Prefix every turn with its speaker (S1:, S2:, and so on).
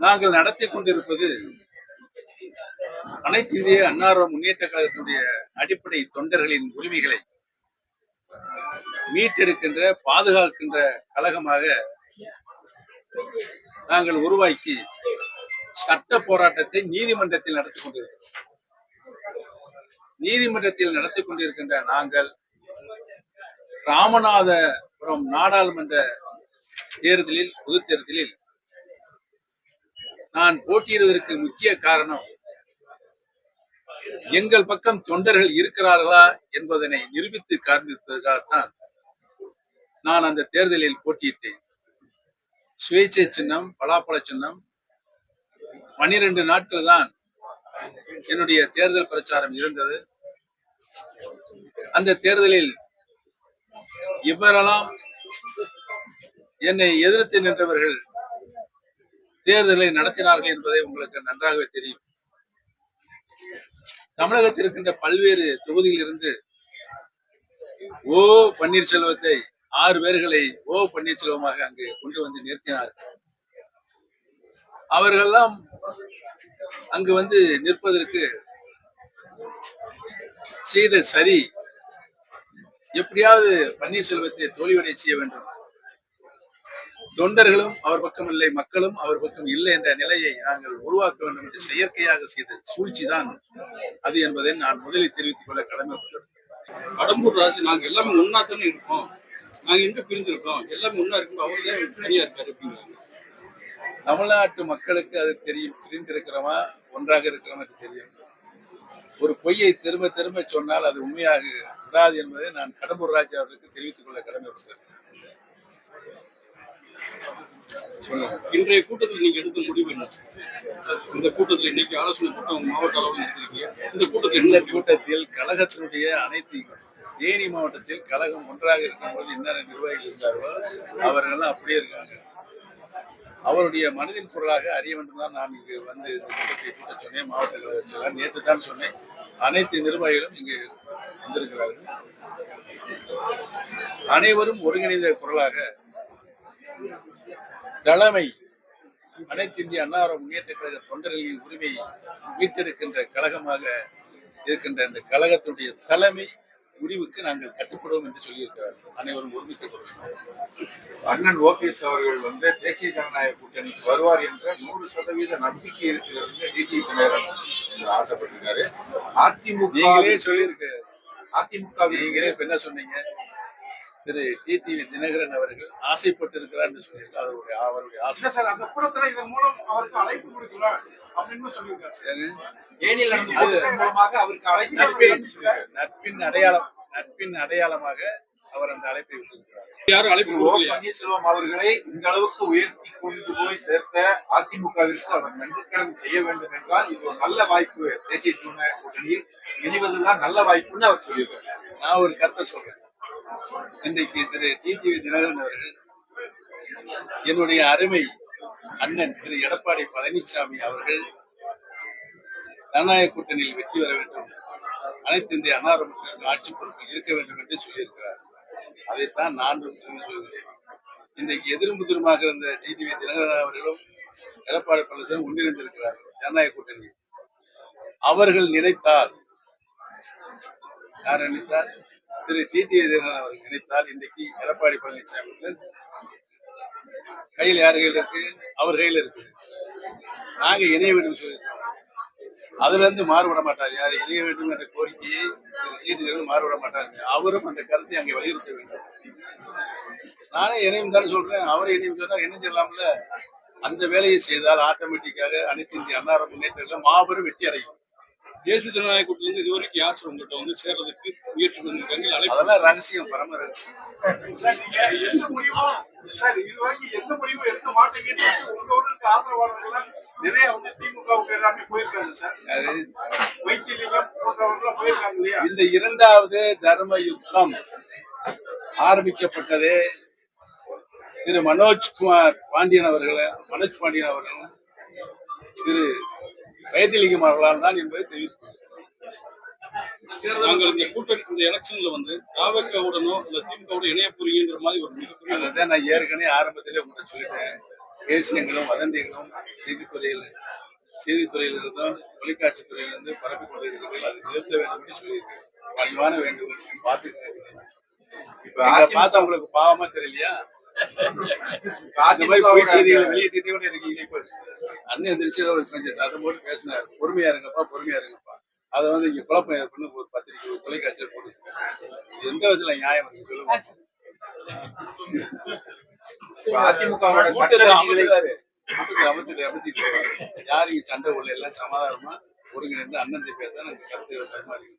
S1: நாங்கள் நடத்தி கொண்டிருப்பது அனைத்து இந்திய அன்னார முன்னேற்ற கழகத்தினுடைய அடிப்படை தொண்டர்களின் உரிமைகளை மீட்டெடுக்கின்ற பாதுகாக்கின்ற கழகமாக நாங்கள் உருவாக்கி சட்ட போராட்டத்தை நீதிமன்றத்தில் நடத்தி கொண்டிருக்கிறோம். நீதிமன்றத்தில் நடத்தி கொண்டிருக்கின்ற நாங்கள் ராமநாதபுரம் நாடாளுமன்ற தேர்தலில் பொது தேர்தலில் நான் போட்டியிடுவதற்கு முக்கிய காரணம் எங்கள் பக்கம் தொண்டர்கள் இருக்கிறார்களா என்பதனை நிரூபித்து காண்பிப்பதற்காகத்தான் நான் அந்த தேர்தலில் போட்டியிட்டேன். சுயேட்சை சின்னம், பலாப்பழ சின்னம். 12 நாட்கள் தான் என்னுடைய தேர்தல் பிரச்சாரம் இருந்தது. அந்த தேர்தலில் இவரெல்லாம் என்னை எதிர்த்து நின்றவர்கள் தேர்தலை நடத்தினார்கள் என்பதை உங்களுக்கு நன்றாகவே தெரியும். தமிழகத்தில் இருக்கின்ற பல்வேறு தொகுதியில் இருந்து ஓ பன்னீர்செல்வத்தை 6 பேர்களை ஓ பன்னீர்செல்வமாக அங்கு கொண்டு வந்து நிறுத்தினார்கள். அவர்களெல்லாம் அங்கு வந்து நிற்பதற்கு செய்த சதி, எப்படியாவது பன்னீர்செல்வத்தை தோல்வியடைய செய்ய வேண்டும், தொண்டர்களும் அவர் பக்கம் இல்லை, மக்களும் அவர் பக்கம் இல்லை என்ற நிலையை நாங்கள் உருவாக்க வேண்டும் என்று செயற்கையாக செய்த சூழ்ச்சி தான் அது என்பதை நான் முதலில் தெரிவித்துக் கொள்ள கடமைப்பட்டது.
S2: கடம்பூர் ராஜு நாங்க எல்லாமே ஒன்னா தானே இருக்கோம், நாங்க எங்க பிரிஞ்சிருக்கோம், எல்லாமே ஒன்னா இருக்கும், அவர்தான் தனியா இருக்காரு அப்படிங்கிறாங்க.
S1: தமிழ்நாட்டு மக்களுக்கு அது தெரியும், பிரிந்திருக்கிறோமா ஒன்றாக இருக்கிறோம் என்று தெரியும். ஒரு பொய்யை திரும்ப திரும்ப சொன்னால் அது உண்மையாக விடாது என்பதை நான் கடம்பூர் ராஜு அவர்களுக்கு தெரிவித்துக் கொள்ள கடமைப்பட்டேன்.
S2: இன்றைய கூட்டத்தில் நீங்க எடுத்த முடிவு என்ன? இந்த கூட்டத்தில் இன்னைக்கு ஆலோசனை கூட்டம் மாவட்ட அளவில் நடத்திருக்கீங்க.
S1: இந்த கூட்டத்தில் கழகத்தினுடைய அனைத்து தேனி மாவட்டத்தில் கழகம் ஒன்றாக இருக்கும்போது என்னென்ன நிர்வாகிகள் இருந்தார்களோ அவர்கள்லாம் அப்படியே இருக்காங்க. அவருடைய மனதின் குரலாக அறிய வேண்டும் தான் நான் இங்கு வந்து இந்த கூட்டத்தை கூட்ட சொன்னேன். மாவட்ட கழக நேற்று தான் சொன்னேன். அனைத்து நிர்வாகிகளும் இங்கு வந்திருக்கிறார்கள். அனைவரும் ஒருங்கிணைந்த குரலாக தலைமை அனைத்து இந்திய அன்னார முன்னேற்ற கழக தொண்டர்களின் உரிமை மீட்டெடுக்கின்ற கழகமாக இருக்கின்ற இந்த கழகத்தினுடைய தலைமை முடிவுக்கு நாங்கள் கட்டுப்படுவோம் என்று சொல்லியிருக்கிறார்கள். அனைவரும் ஒருமிக்கப்படுவோம்.
S3: அண்ணன் ஓபிஎஸ் அவர்கள் வந்து தேசிய ஜனநாயக கூட்டணிக்கு வருவார் என்ற 100% நம்பிக்கை இருக்கிறது டிடிவி தினகரன் ஆசைப்பட்டிருக்காரு. அதிமுக
S1: நீங்களே சொல்லியிருக்கு.
S3: அதிமுக
S1: நீங்களே என்ன சொன்னீங்க? திரு டிடிவி தினகரன் அவர்கள் ஆசைப்பட்டு இருக்கிறார் என்று சொல்லியிருக்காரு. அவருடைய ஆசை
S3: சார் அந்த கூட்டத்தில் இதன் மூலம் அவருக்கு அழைப்பு கொடுக்கிறார் அப்படின்னு சொல்லியிருக்காரு.
S1: நட்பின் அடையாளமாக அவர் அந்த அழைப்பை விட்டிருக்கிறார்.
S2: யாரும் அழைப்பு
S3: பன்னீர்செல்வம் அவர்களை இந்த அளவுக்கு உயர்த்தி கொண்டு போய் சேர்த்த அதிமுகவிற்கு அவர் நன்றிக்கடன் செய்ய வேண்டும் என்றால் இது ஒரு நல்ல வாய்ப்பு, தேசிய ஜனநாயக கூட்டணியில் இணைவதுதான் நல்ல வாய்ப்புன்னு அவர் சொல்லியிருக்காரு.
S1: நான் ஒரு கருத்தை சொல்றேன். இன்றைக்கு திரு டிடிவி தினகரன் அவர்கள் என்னுடைய அருமை அண்ணன் திரு எடப்பாடி பழனிசாமி அவர்கள் ஜனநாயக கூட்டணியில் வெற்றி பெற வேண்டும், அனைத்து இந்திய அன்னார மக்களுக்கு ஆட்சி பொறுப்பில் இருக்க வேண்டும் என்று சொல்லியிருக்கிறார். அதைத்தான் நான் சொல்கிறேன். இன்றைக்கு எதிரும் புதிருமாக இருந்த டிடிவி தினகரன் அவர்களும் எடப்பாடி பழனிசாமி ஒன்றிணைந்திருக்கிறார் ஜனநாயக கூட்டணியில். அவர்கள் நினைத்தால், யார் நினைத்தால், திரு டிடிவி தினகரன் அவர்கள் நினைத்தால் இன்றைக்கு எடப்பாடி பழனிசாமி கையில் யார் கையில் இருக்கு? அவர் கையில் இருக்கு. நாங்க இணைய வேண்டும் சொல்லியிருக்கோம். அதுல இருந்து மாறுபட மாட்டார். யார் இணைய வேண்டும் என்ற கோரிக்கையை மாறுபட மாட்டாருங்க. அவரும் அந்த கருத்தை அங்கே வலியுறுத்த வேண்டும். நானே இணையும் தானே சொல்றேன். அவரை இணையும் சொன்னா என்ன சொல்லலாம்ல? அந்த வேலையை செய்தால் ஆட்டோமேட்டிக்காக அனைத்து இந்திய அன்னார முன்னேற்றங்கள் மாபெரும் வெற்றி அடையும்.
S2: தேசிய ஜனநாயக கூட்டணியிலிருந்து இதுவரைக்கும் யார் உங்கள்கிட்ட வந்து சேர்றதுக்கு முயற்சி பண்ணிருக்காங்க?
S1: அதெல்லாம் ரகசியம், பரம ரகசியம்.
S3: எந்த முடிவும் எடுக்க மாட்டேங்குது. உங்களோட ஆதரவாளர்கள் நிறைய வந்து திமுகவுக்கு எல்லாமே போயிருக்காங்க சார். வைத்தியலிங்கம் போன்றவர்கள் போயிருக்காங்க இல்லையா?
S1: இந்த 2வது தர்ம யுத்தம் ஆரம்பிக்கப்பட்டதே திரு மனோஜ் பாண்டியன் அவர்களும் திரு வைத்தியலிங்கம் அவர்களால் தான் என்பதை தெரிவித்துள்ளது.
S2: நாங்கள் இந்த கூட்டணி இந்த எலெக்ஷன்ல வந்து தாவகவுடனோ இல்ல திமுகவோட இணைய புரியுங்கிற மாதிரி ஒரு
S1: நான் ஏற்கனவே ஆரம்பத்திலே உங்கள்கிட்ட சொல்லிட்டேன். பேசியங்களும் வதந்திகளும் செய்தித்துறையிலிருந்தும் தொலைக்காட்சி துறையிலிருந்து பரப்பி கொண்டிருக்கிறீர்கள். அதை நிறுத்த வேண்டும் என்று சொல்லியிருக்கேன். பணிவான வேண்டுகோள் பார்த்து
S3: இப்ப
S1: பார்த்தா உங்களுக்கு பாவமா தெரியலையா? அந்த மாதிரி பொய் செய்திகளை வெளியிட்டு கூட இருக்கீங்க. இப்ப அண்ணன் எந்திரிச்சு ஏதோ கொஞ்சம் சத்தம் போட்டு பேசினார், பொறுமையா இருங்கப்பா பொறுமையா இருங்கப்பா. அதை வந்து இங்க குழப்பம் ஏற்படுன்னு ஒரு பத்திரிகை ஒரு தொலைக்காட்சியில் போட்டு இது எந்த விதத்துல நியாயம் இருக்கு சொல்லுங்க.
S3: அதிமுகவோட
S1: கூட்டத்தை அமர்த்திட்டு யாரையும் சண்டை உள்ள எல்லாம் சமாதானமா ஒருங்கிணைந்து அண்ணன் பேர் தான் நாங்க கருத்து பரிமாறி